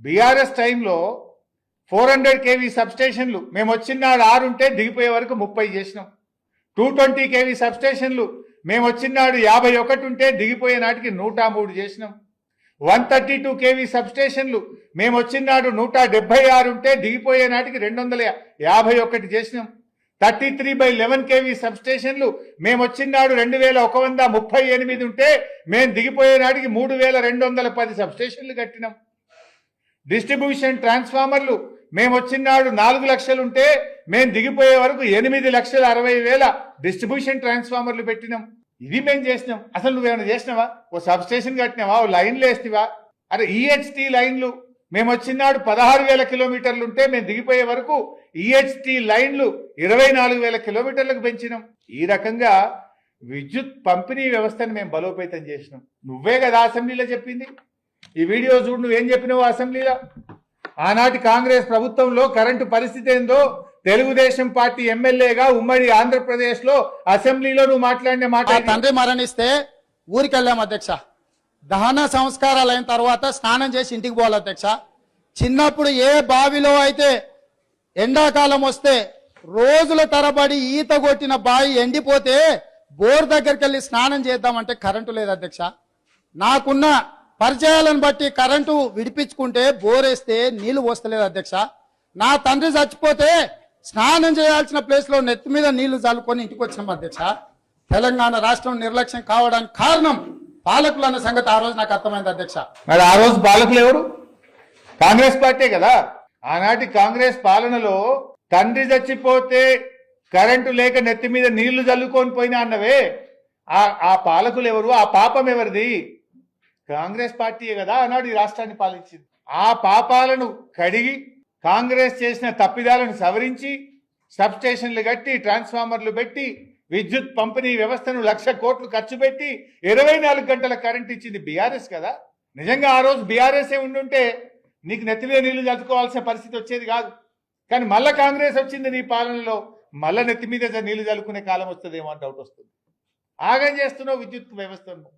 BRS టైంలో 400 kV సబ్స్టేషన్లు మేము వచ్చినాడు 6 ఉంటే దిగిపోయే వరకు 30 చేసినాం. 220 kV సబ్స్టేషన్లు మేము వచ్చినాడు 51 ఉంటే దిగిపోయే నాటికి 103 చేసినాం. 132 kV సబ్స్టేషన్లు మేము వచ్చినాడు 176 ఉంటే దిగిపోయే నాటికి 251 చేసినాం. 33/11 kV సబ్స్టేషన్లు మేము వచ్చినాడు 2138 ఉంటే మేము దిగిపోయే నాటికి 3210 సబ్స్టేషన్లు కట్టినాం. డిస్ట్రిబ్యూషన్ ట్రాన్స్ఫార్మర్లు మేము వచ్చినాడు 4 లక్షలు ఉంటే మేము దిగిపోయే వరకు 8,60,000 డిస్ట్రిబ్యూషన్ ట్రాన్స్ఫార్మర్లు పెట్టినాం. ఇది మేము చేసినాం. అసలు నువ్వేమైనా చేసినావా? ఓ సబ్స్టేషన్ కట్టినావా? ఓ లైన్లు వేస్తావా? అరే ఈహెచ్టీ లైన్లు మేము వచ్చినాడు 16,000 కిలోమీటర్లు ఉంటే మేము దిగిపోయే వరకు ఈహెచ్టీ లైన్లు 24,000 కిలోమీటర్లకు పెంచినాం. ఈ రకంగా విద్యుత్ పంపిణీ వ్యవస్థను మేము బలోపేతం చేసినాం. నువ్వే కదా అసెంబ్లీలో చెప్పింది. ఈ వీడియో చూడు, నువ్వేం చెప్పినావు అసెంబ్లీలో. ఆనాటి కాంగ్రెస్ ప్రభుత్వంలో కరెంటు పరిస్థితి ఏందో తెలుగుదేశం పార్టీ ఎమ్మెల్యేగా ఉమ్మడి ఆంధ్రప్రదేశ్ లో అసెంబ్లీలో నువ్వు మాట్లాడిన మాట. తండ్రి మరణిస్తే ఊరికి వెళ్ళాం అధ్యక్ష. దహన సంస్కారాలు అయిన తర్వాత స్నానం చేసి ఇంటికి పోవాలి అధ్యక్ష. చిన్నప్పుడు ఏ బావిలో అయితే ఎండాకాలం వస్తే రోజుల తరబడి ఈత కొట్టిన బావి ఎండిపోతే బోర్ దగ్గరికి వెళ్ళి స్నానం చేద్దామంటే కరెంటు లేదు అధ్యక్ష. నాకున్న పరిచయాలను బట్టి కరెంటు విడిపించుకుంటే బోరేస్తే నీళ్లు పోస్తలేదు అధ్యక్ష. నా తండ్రి చచ్చిపోతే స్నానం చేయాల్సిన ప్లేస్ లో నెత్తి మీద నీళ్లు చల్లుకొని ఇంటికి వచ్చినాం అధ్యక్ష. తెలంగాణ రాష్ట్రం నిర్లక్ష్యం కావడానికి కారణం పాలకులు అన్న సంగతి ఆ రోజు నాకు అర్థమైంది అధ్యక్ష. మరి ఆ రోజు పాలకులు ఎవరు? కాంగ్రెస్ పార్టీ కదా. ఆనాటి కాంగ్రెస్ పాలనలో తండ్రి చచ్చిపోతే కరెంటు లేక నెత్తి మీద నీళ్లు చల్లుకొని పోయినా అన్నవే. ఆ పాలకులు ఎవరు? ఆ పాపం ఎవరిది? కాంగ్రెస్ పార్టీయే కదా ఆనాడు ఈ రాష్ట్రాన్ని పాలించింది. ఆ పాపాలను కడిగి కాంగ్రెస్ చేసిన తప్పిదాలను సవరించి సబ్స్టేషన్లు కట్టి ట్రాన్స్ఫార్మర్లు పెట్టి విద్యుత్ పంపిణీ వ్యవస్థను 1,00,000 కోట్లు ఖర్చు పెట్టి 24 గంటల కరెంట్ ఇచ్చింది బీఆర్ఎస్ కదా. నిజంగా ఆ రోజు బీఆర్ఎస్ ఉండుంటే నీకు నెత్తి మీద నీళ్లు చల్లుకోవాల్సిన పరిస్థితి వచ్చేది కాదు. కానీ మళ్ళా కాంగ్రెస్ వచ్చింది నీ పాలనలో, మళ్ళా నెత్తి మీద నీళ్లు చల్లుకునే కాలం వస్తుందేమో అని డౌట్ వస్తుంది. ఆగం చేస్తున్నావు విద్యుత్ వ్యవస్థను.